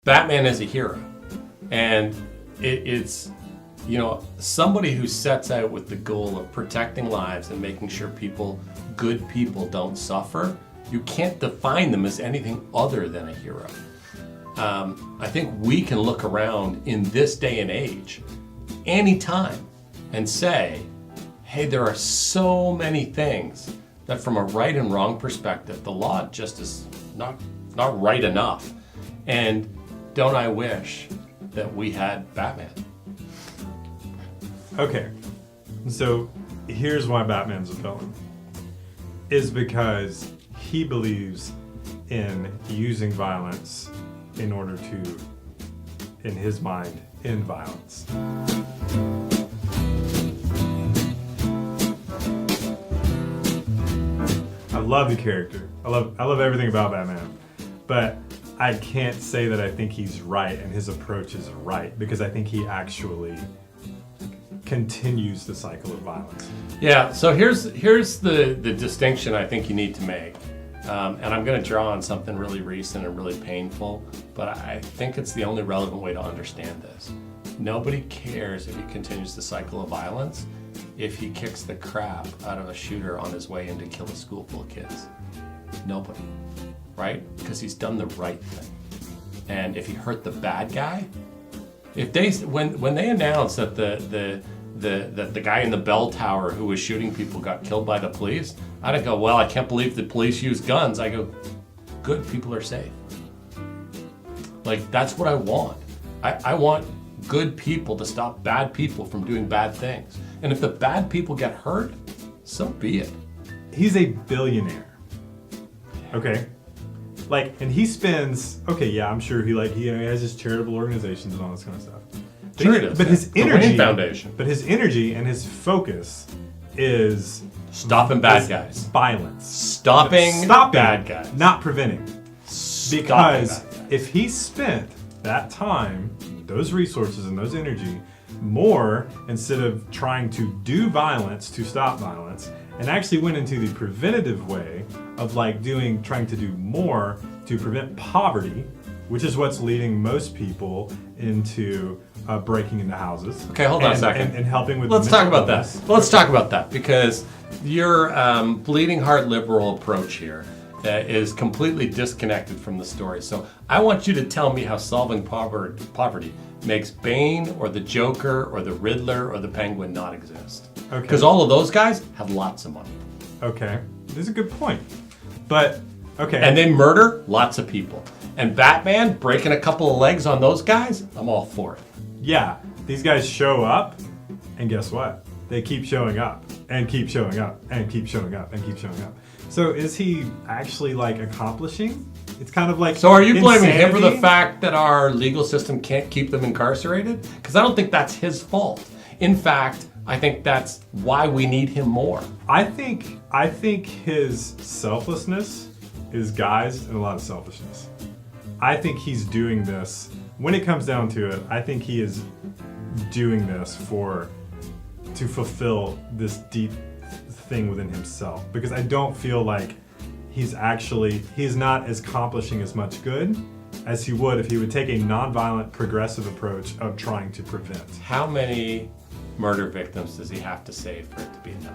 Batman is a hero. And it's, somebody who sets out with the goal of protecting lives and making sure good people don't suffer. You can't define them as anything other than a hero. I think we can look around in this day and age, anytime, and say, hey, there are so many things that from a right and wrong perspective, the law just is not right enough. And don't I wish that we had Batman? Okay, so here's why Batman's a villain. Is because he believes in using violence in order to, in his mind, end violence. I love the character. I love everything about Batman. But I can't say that I think he's right and his approach is right, because I think he actually continues the cycle of violence. Yeah, so here's the distinction I think you need to make. And I'm going to draw on something really recent and really painful, but I think it's the only relevant way to understand this. Nobody cares if he continues the cycle of violence if he kicks the crap out of a shooter on his way in to kill a school full of kids. Nobody, right? Because he's done the right thing. And if he hurt the bad guy, when they announced that the guy in the bell tower who was shooting people got killed by the police, I didn't go, well, I can't believe the police use guns. I go, good, people are safe. Like, that's what I want. I want good people to stop bad people from doing bad things. And if the bad people get hurt, so be it. He's a billionaire. Okay? And he spends, I'm sure he has his charitable organizations and all this kind of stuff. But his energy, the Foundation. But his energy and his focus is stopping bad guys. Violence. Stopping bad guys. Not preventing. Because if he spent that time, those resources and those energy more, instead of trying to do violence to stop violence, and actually went into the preventative way of trying to do more to prevent poverty, which is what's leading most people into breaking into houses. Okay, hold on a second. And helping with. Let's talk about that. Let's talk about that, because your bleeding heart liberal approach here is completely disconnected from the story. So I want you to tell me how solving poverty makes Bane or the Joker or the Riddler or the Penguin not exist. Okay. Because all of those guys have lots of money. Okay, that's a good point. But, okay. And they murder lots of people. And Batman breaking a couple of legs on those guys, I'm all for it. Yeah, these guys show up, and guess what? They keep showing up, and keep showing up, and keep showing up, and keep showing up. So is he actually accomplishing? It's kind of like. So are you blaming insanity? him for the fact that our legal system can't keep them incarcerated? Because I don't think that's his fault. In fact, I think that's why we need him more. I think his selflessness is guised in a lot of selfishness. I think he's doing this, when it comes down to it, I think he is doing this to fulfill this deep thing within himself. Because I don't feel like he's not as accomplishing as much good as he would if he would take a nonviolent, progressive approach of trying to prevent. How many murder victims does he have to save for it to be enough?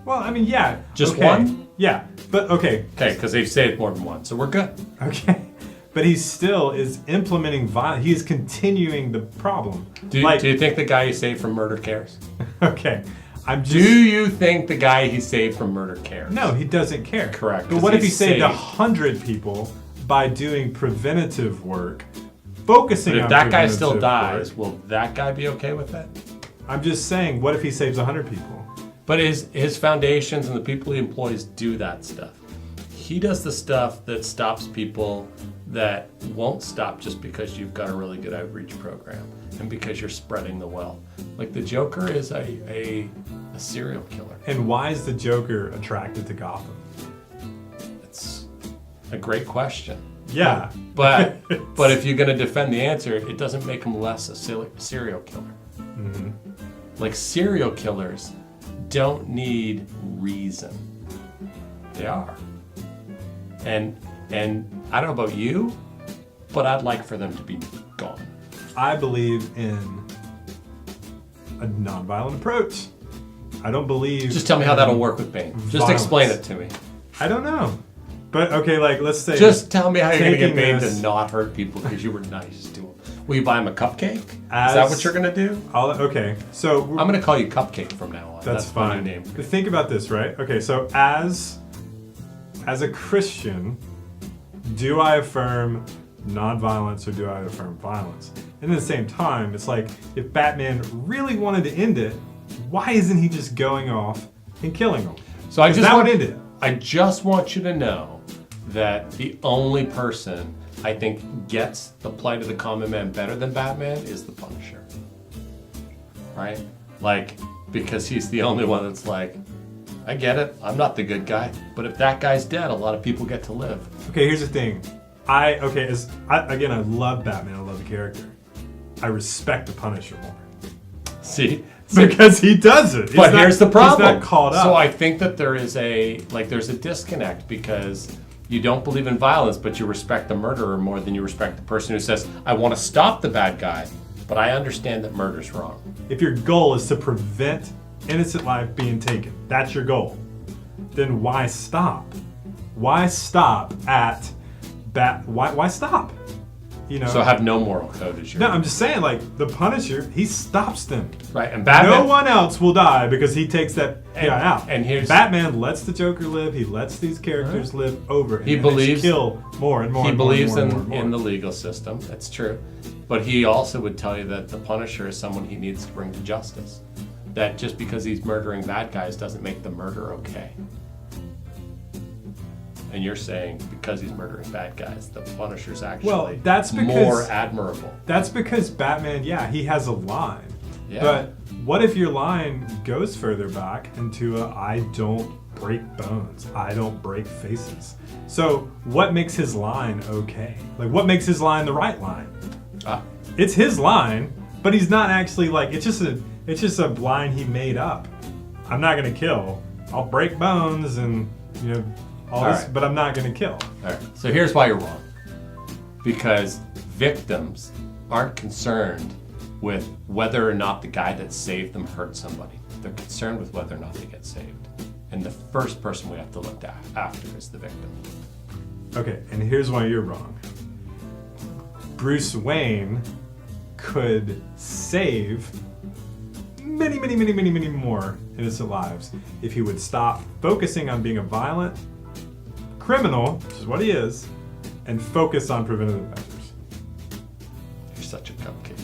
Well, I mean, yeah. Just one? Yeah, but okay. Okay, because they've saved more than one, so we're good. Okay. But he still is implementing violence. He is continuing the problem. Do you think the guy he saved from murder cares? Okay. Do you think the guy he saved from murder cares? No, he doesn't care. Correct. But what if he saved 100 people by doing preventative work, focusing on But if that guy still work? dies, will that guy be okay with it? I'm just saying, what if he saves 100 people? But his foundations and the people he employs do that stuff. He does the stuff that stops people that won't stop just because you've got a really good outreach program and because you're spreading the wealth. Like the Joker is a serial killer. And why is the Joker attracted to Gotham? It's a great question. Yeah. But if you're going to defend the answer, it doesn't make him less a serial killer. Mm-hmm. Like serial killers don't need reason. They are. And I don't know about you, but I'd like for them to be gone. I believe in a nonviolent approach. I don't believe. Just tell me how that'll work with Bane. Just violence. explain it to me. I don't know. But okay, like let's say. Just tell me how you're going to get taking Bane this- to not hurt people because you were nice to him. Will you buy him a cupcake? Is that what you're going to do? Okay, so I'm going to call you Cupcake from now on. that's my fine. new name. But think about this, right? Okay, so as a Christian, do I affirm nonviolence or do I affirm violence? And at the same time, it's like if Batman really wanted to end it, why isn't he just going off and killing them? So I just that want, would end it. I just want you to know that the only person I think gets the plight of the common man better than Batman is the Punisher. Right? Like, because he's the only one that's like, I get it, I'm not the good guy, but if that guy's dead, a lot of people get to live. Okay, here's the thing. I love Batman. I love the character. I respect the Punisher more See? because he does it. But here's the problem. He's not caught up. So I think that there's a disconnect because you don't believe in violence, but you respect the murderer more than you respect the person who says, I want to stop the bad guy, but I understand that murder's wrong. If your goal is to prevent innocent life being taken, that's your goal, then why stop? Why stop at why stop? You know. So have no moral code as your No, I'm just saying, like the Punisher, he stops them. right. And Batman, No one else will die because he takes that guy out. and here's- Batman lets the Joker live. He lets these characters live over. And He then they believes- kill more and more. he and more believes and more and more in and the more. legal system. That's true. But he also would tell you that the Punisher is someone he needs to bring to justice. That just because he's murdering bad guys doesn't make the murder okay. And you're saying because he's murdering bad guys, the Punisher's actually Well, that's because- more admirable. That's because Batman, he has a line. Yeah. But what if your line goes further back into I don't break bones, I don't break faces? So what makes his line okay? Like what makes his line the right line? It's his line, but he's not actually like it's just a line he made up. I'm not gonna kill. I'll break bones and all this, right. but I'm not gonna kill. All right. So here's why you're wrong. Because victims aren't concerned with whether or not the guy that saved them hurt somebody. They're concerned with whether or not they get saved. And the first person we have to look at after is the victim. Okay, and here's why you're wrong. Bruce Wayne could save many more innocent lives if he would stop focusing on being a violent criminal, which is what he is, and focus on preventative measures. You're such a cupcake.